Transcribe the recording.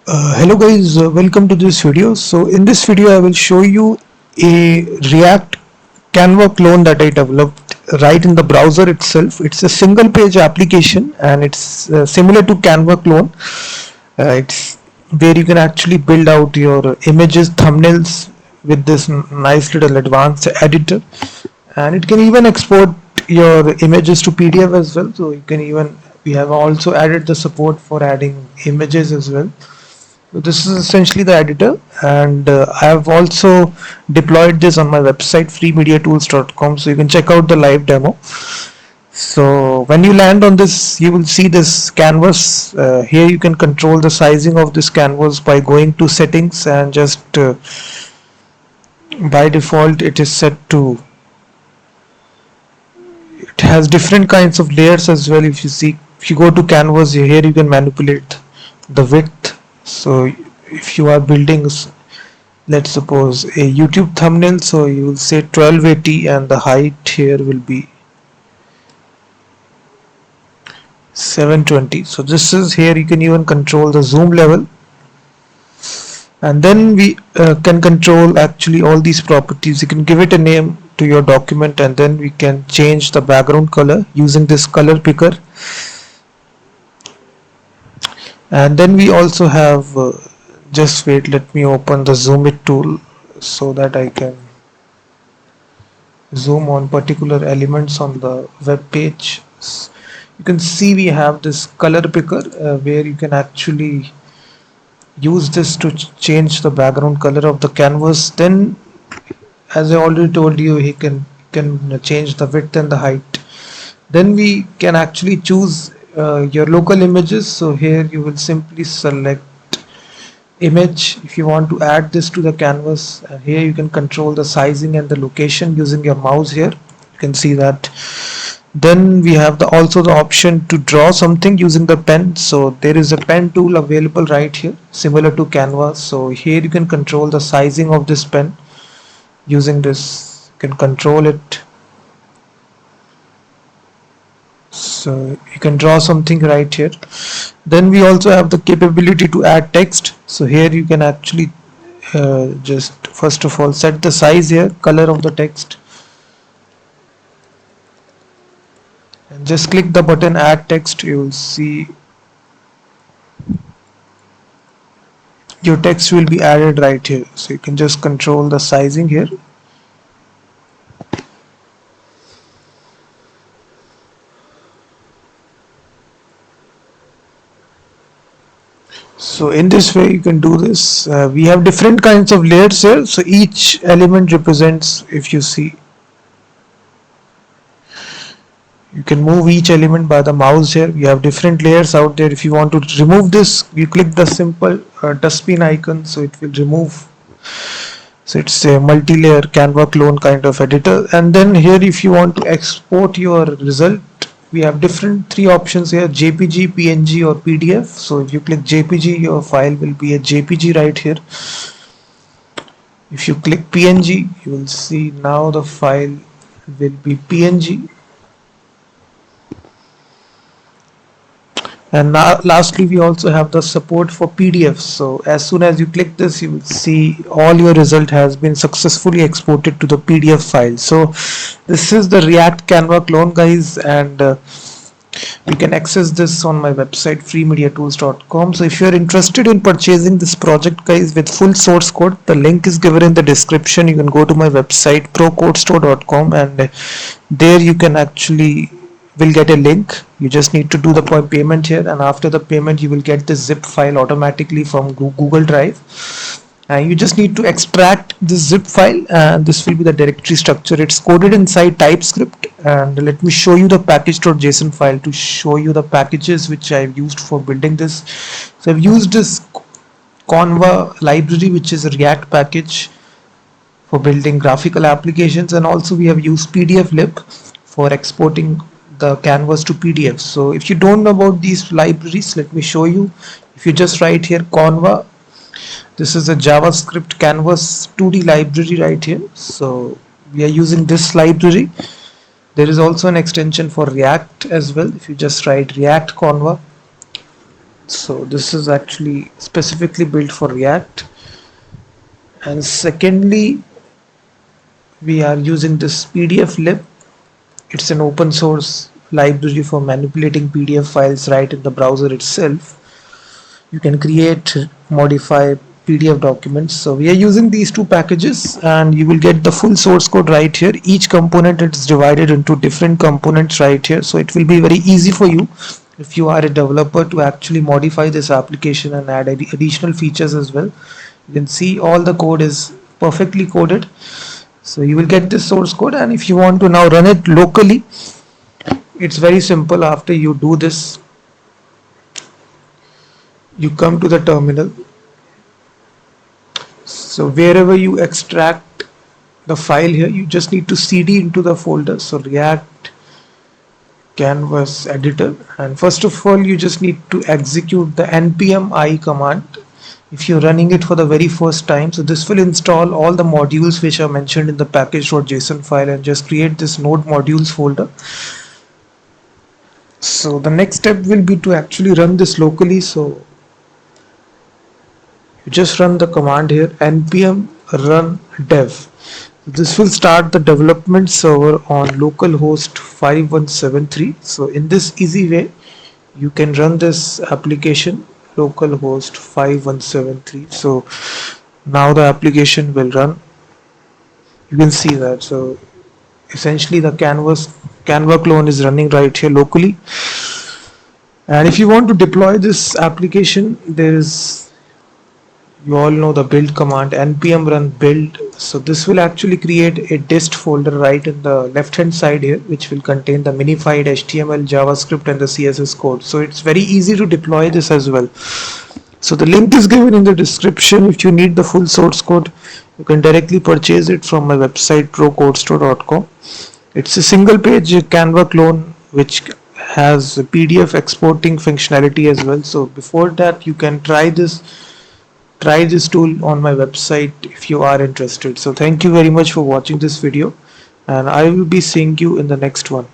Hello guys, welcome to this video. So in this video I will show you a React Canva clone that I developed right in the browser itself. It's a single page application and it's similar to Canva clone. It's where you can actually build out your images, thumbnails with this nice little advanced editor, and it can even export your images to PDF as well. So you can even, we have also added the support for adding images as well. So this is essentially the editor, and I have also deployed this on my website freemediatools.com, so you can check out the live demo. So when you land on this, you will see this canvas. Here you can control the sizing of this canvas by going to settings, and just by default it is set to, it has different kinds of layers as well. If you see, if you go to canvas here, you can manipulate the width. So if you are building, let's suppose a YouTube thumbnail, so you will say 1280 and the height here will be 720. So this is, here you can even control the zoom level, and then we can control actually all these properties. You can give it a name to your document, and then we can change the background color using this color picker. And then we also have just wait, let me open the zoom it tool so that I can zoom on particular elements on the web page. You can see we have this color picker where you can actually use this to change the background color of the canvas. Then, as I already told you, he can change the width and the height. Then we can actually choose your local images. So here you will simply select image if you want to add this to the canvas, and here you can control the sizing and the location using your mouse. Here you can see that. Then we have also the option to draw something using the pen. So there is a pen tool available right here, similar to Canva. So here you can control the sizing of this pen using this. You can control it. So you can draw something right here. Then we also have the capability to add text. So here you can actually just first of all set the size here, color of the text, and just click the button add text. You will see your text will be added right here. So you can just control the sizing here. So in this way you can do this. We have different kinds of layers here. So each element represents, if you see, you can move each element by the mouse here. We have different layers out there. If you want to remove this, you click the simple dustbin icon, so it will remove. So it's a multi-layer Canva clone kind of editor. And then here, if you want to export your result, we have different three options here: JPG, PNG or PDF. So if you click JPG, your file will be a JPG right here. If you click PNG, you will see now the file will be PNG. And now lastly, we also have the support for PDF. So as soon as you click this, you will see all your result has been successfully exported to the PDF file. So this is the React Canva clone, guys, and you can access this on my website freemediatools.com. So if you're interested in purchasing this project, guys, with full source code, the link is given in the description. You can go to my website procodestore.com, and there you can actually will get a link. You just need to do the payment here, and after the payment you will get the zip file automatically from Google Drive, and you just need to extract this zip file, and this will be the directory structure. It's coded inside TypeScript, and let me show you the package.json file to show you the packages which I've used for building this. So I've used this Konva library, which is a React package for building graphical applications, and also we have used PDF-LIB for exporting the canvas to PDF. So if you don't know about these libraries, let me show you. If you just write here Konva, this is a JavaScript canvas 2D library right here. So we are using this library. There is also an extension for React as well. If you just write React Konva, So this is actually specifically built for React. And secondly, we are using this PDF-LIB. It's an open source library for manipulating PDF files right in the browser itself. You can create, modify PDF documents. So we are using these two packages, and you will get the full source code right here. Each component is divided into different components right here. So it will be very easy for you if you are a developer to actually modify this application and add additional features as well. You can see all the code is perfectly coded. So you will get this source code, and if you want to now run it locally, it's very simple. After you do this, you come to the terminal. So wherever you extract the file here, you just need to cd into the folder. So React Canvas editor, and first of all you just need to execute the npm I command if you're running it for the very first time. So this will install all the modules which are mentioned in the package.json file, and just create this node modules folder. So the next step will be to actually run this locally. So you just run the command here, npm run dev. This will start the development server on localhost 5173. So in this easy way, you can run this application localhost 5173. So now the application will run. You can see that. So essentially the Canva clone is running right here locally. And if you want to deploy this application, there is, you all know the build command, npm run build. So this will actually create a dist folder right in the left hand side here, which will contain the minified HTML, JavaScript and the CSS code. So it's very easy to deploy this as well. So the link is given in the description. If you need the full source code, you can directly purchase it from my website procodestore.com. It's a single page Canva clone which has a PDF exporting functionality as well. So before that, you can try this tool on my website if you are interested. So thank you very much for watching this video, and I will be seeing you in the next one.